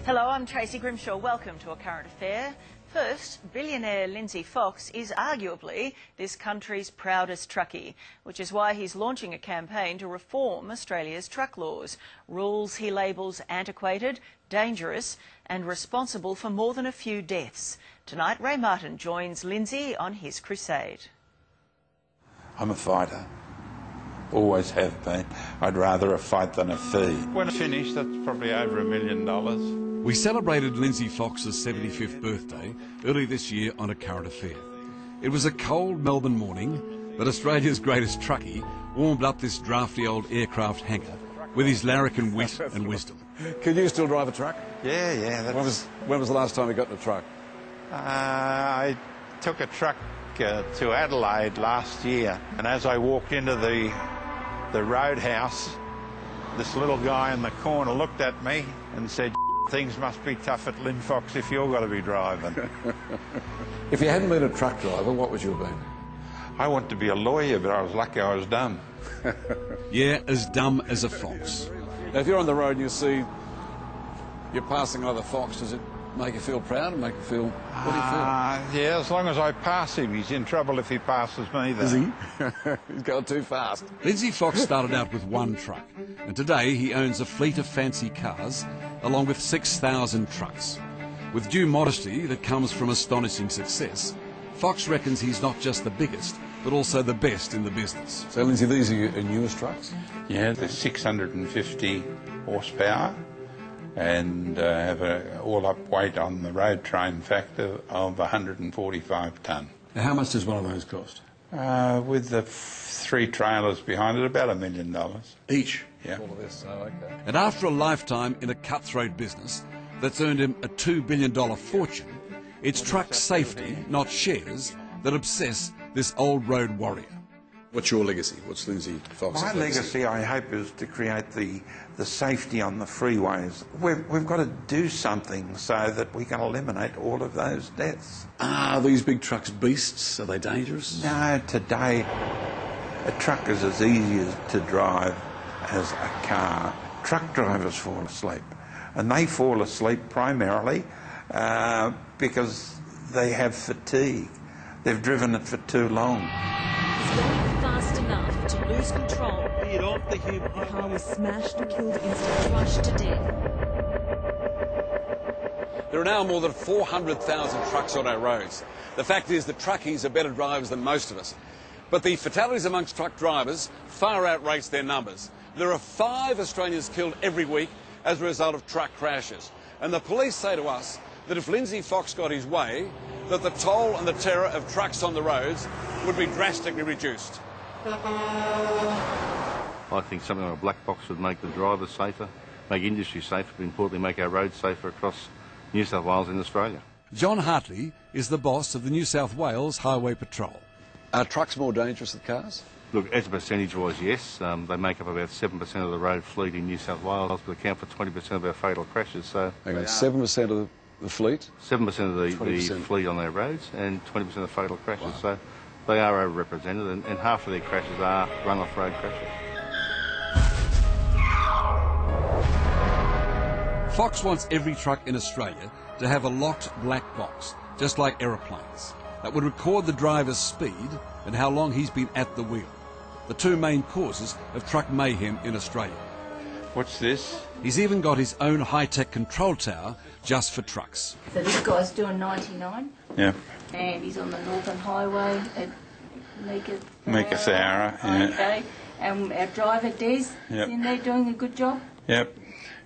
Hello, I'm Tracy Grimshaw. Welcome to A Current Affair. First, billionaire Lindsey Fox is arguably this country's proudest truckie, which is why he's launching a campaign to reform Australia's truck laws. Rules he labels antiquated, dangerous and responsible for more than a few deaths. Tonight, Ray Martin joins Lindsey on his crusade. I'm a fighter. Always have been. I'd rather a fight than a fee. When finished, that's probably over $1 million. We celebrated Lindsey Fox's 75th birthday early this year on A Current Affair. It was a cold Melbourne morning, but Australia's greatest truckie warmed up this drafty old aircraft hangar with his larrikin wit and wisdom. Can you still drive a truck? Yeah. When was the last time you got in a truck? I took a truck to Adelaide last year, and as I walked into the roadhouse, this little guy in the corner looked at me and said, "Things must be tough at Lindsey Fox if you're going to be driving." If you hadn't been a truck driver, what would you have been? I wanted to be a lawyer, but I was lucky I was dumb. Yeah, as dumb as a fox. Now, if you're on the road and you see you're passing another fox, does it make you feel proud and make you feel... What do you feel? Yeah, as long as I pass him. He's in trouble if he passes me, though. Is he? He's going too fast. Lindsey Fox started out with one truck, and today he owns a fleet of fancy cars, along with 6,000 trucks. With due modesty that comes from astonishing success, Fox reckons he's not just the biggest, but also the best in the business. So, Lindsey, these are your newest trucks? Yeah, they're 650 horsepower and have an all-up weight on the road train factor of 145 tonne. Now, how much does one of those cost? With the three trailers behind it, about $1 million. Each? Yeah. All of this, oh, okay. And after a lifetime in a cutthroat business that's earned him a $2 billion fortune, it's truck safety, not shares, that obsess this old road warrior. What's your legacy? What's Lindsey Fox's My legacy, I hope, is to create the safety on the freeways. We've got to do something so that we can eliminate all of those deaths. Are these big trucks beasts? Are they dangerous? No, today a truck is as easy to drive as a car. Truck drivers fall asleep, and they fall asleep primarily because they have fatigue. They've driven it for too long. Fast enough to lose control. The car was smashed and killed instantly, crushed to death. There are now more than 400,000 trucks on our roads. The fact is that truckies are better drivers than most of us. But the fatalities amongst truck drivers far outrates their numbers. There are 5 Australians killed every week as a result of truck crashes. And the police say to us that if Lindsey Fox got his way, that the toll and the terror of trucks on the roads would be drastically reduced. I think something like a black box would make the drivers safer, make industry safer, but importantly make our roads safer across New South Wales and Australia. John Hartley is the boss of the New South Wales Highway Patrol. Are trucks more dangerous than cars? Look, as a percentage-wise, yes. They make up about 7% of the road fleet in New South Wales, but account for 20% of our fatal crashes. So, 7% of the fleet? 7% of the fleet on our roads and 20% of the fatal crashes. Wow. So they are overrepresented, and half of their crashes are run-off road crashes. Fox wants every truck in Australia to have a locked black box, just like aeroplanes, that would record the driver's speed and how long he's been at the wheel. The 2 main causes of truck mayhem in Australia. What's this? He's even got his own high-tech control tower just for trucks. So this guy's doing 99. Yeah. And he's on the Northern Highway at Meekatharra. Yeah. Okay. And our driver, Des, is in there doing a good job? Yep.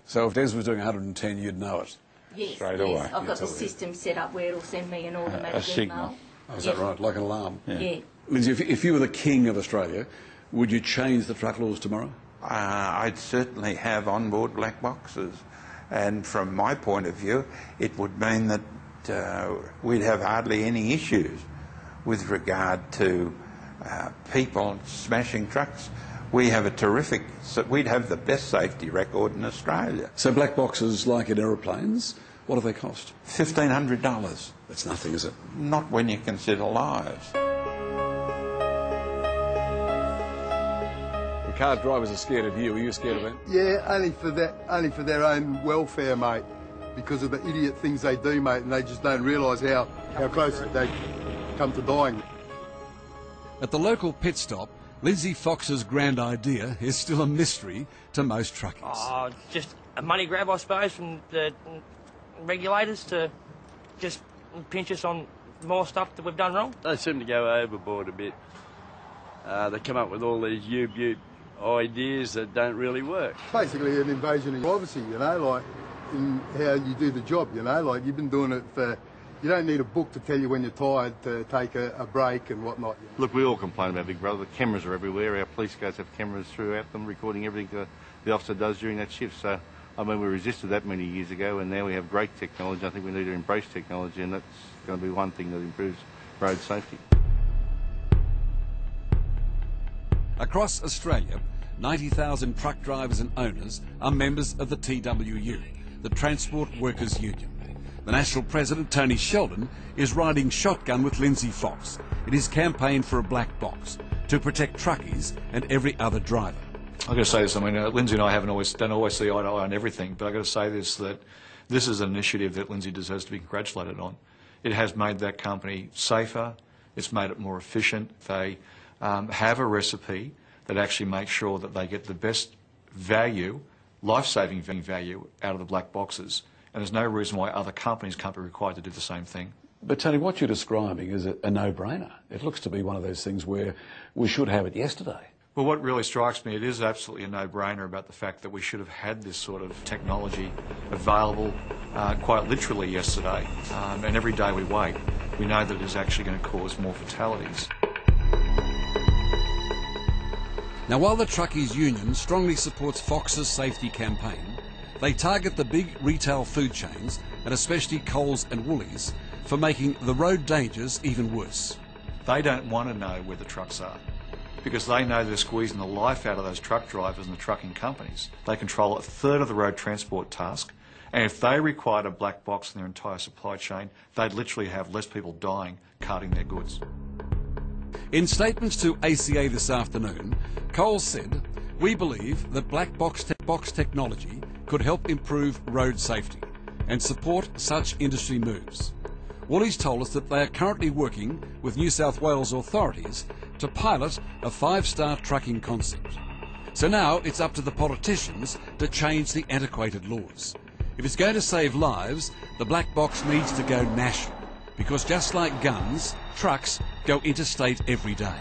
So if Des was doing 110, you'd know it? Yes, straight away. I've got the system set up where it'll send me an automatic signal. Oh, is that right? Like an alarm? Yeah. Lindsey, if you were the king of Australia, would you change the truck laws tomorrow? I'd certainly have onboard black boxes. And from my point of view, it would mean that we'd have hardly any issues with regard to people smashing trucks. We have a terrific, we'd have the best safety record in Australia. So black boxes like in aeroplanes, what do they cost? $1,500. That's nothing, is it? Not when you consider lives. Car drivers are scared of you. Are you scared of them? Yeah, only for their own welfare, mate. because of the idiot things they do, mate, and they just don't realise how close they come to dying. At the local pit stop, Lindsey Fox's grand idea is still a mystery to most truckers. Oh, just a money grab, I suppose, from the regulators to just pinch us on more stuff that we've done wrong. They seem to go overboard a bit. They come up with all these U-Butte ideas that don't really work. Basically an invasion of privacy, you know, like in how you do the job, you know, like you've been doing it for... You don't need a book to tell you when you're tired to take a break and whatnot. Look, we all complain about Big Brother. The cameras are everywhere. Our police guys have cameras throughout them, recording everything the officer does during that shift. So, I mean, we resisted that many years ago, and now we have great technology. I think we need to embrace technology, and that's going to be one thing that improves road safety. Across Australia, 90,000 truck drivers and owners are members of the TWU, the Transport Workers Union. The National President, Tony Sheldon, is riding shotgun with Lindsey Fox in his campaign for a black box to protect truckies and every other driver. I've got to say this, I mean, Lindsey and I don't always see eye to eye on everything, but I've got to say this, that this is an initiative that Lindsey deserves to be congratulated on. It has made that company safer, it's made it more efficient. They have a recipe that actually makes sure that they get the best value, life-saving value, out of the black boxes. And there's no reason why other companies can't be required to do the same thing. But Tony, what you're describing is a no-brainer. It looks to be one of those things where we should have it yesterday. Well, what really strikes me, it is absolutely a no-brainer about the fact that we should have had this sort of technology available quite literally yesterday. And every day we wait, we know that it is actually going to cause more fatalities. Now, while the Truckies Union strongly supports Fox's safety campaign, they target the big retail food chains, and especially Coles and Woolies, for making the road dangers even worse. They don't want to know where the trucks are, because they know they're squeezing the life out of those truck drivers and the trucking companies. They control a third of the road transport task, and if they required a black box in their entire supply chain, they'd literally have less people dying carting their goods. In statements to ACA this afternoon, Coles said, "We believe that black box technology could help improve road safety and support such industry moves." Woolies told us that they are currently working with New South Wales authorities to pilot a 5-star trucking concept. So now it's up to the politicians to change the antiquated laws. If it's going to save lives, the black box needs to go national, because just like guns, trucks go interstate every day.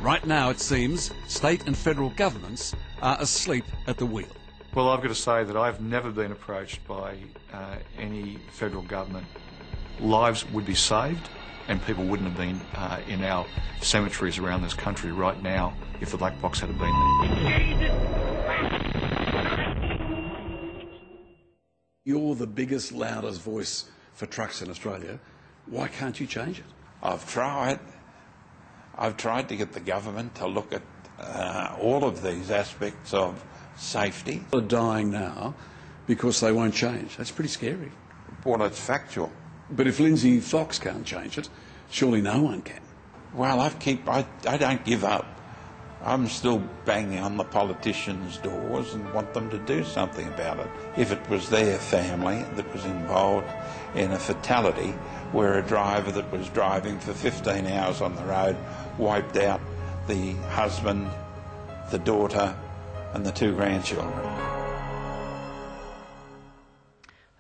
Right now, it seems, state and federal governments are asleep at the wheel. Well, I've got to say that I've never been approached by any federal government. Lives would be saved and people wouldn't have been in our cemeteries around this country right now if the black box had been there. You're the biggest, loudest voice for trucks in Australia. Why can't you change it? I've tried to get the government to look at all of these aspects of safety. People are dying now because they won't change. That's pretty scary. Well, it's factual. But if Lindsey Fox can't change it, surely no one can. Well, I don't give up. I'm still banging on the politicians' doors and want them to do something about it. If it was their family that was involved in a fatality where a driver that was driving for 15 hours on the road wiped out the husband, the daughter and the 2 grandchildren.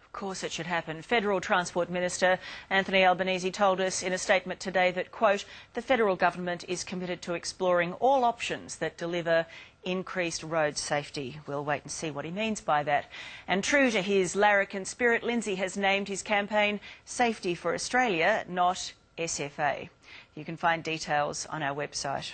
Of course it should happen. Federal Transport Minister Anthony Albanese told us in a statement today that, quote, the federal government is committed to exploring all options that deliver increased road safety. We'll wait and see what he means by that. And true to his larrikin spirit, Lindsey has named his campaign Safety for Australia, not SFA. You can find details on our website.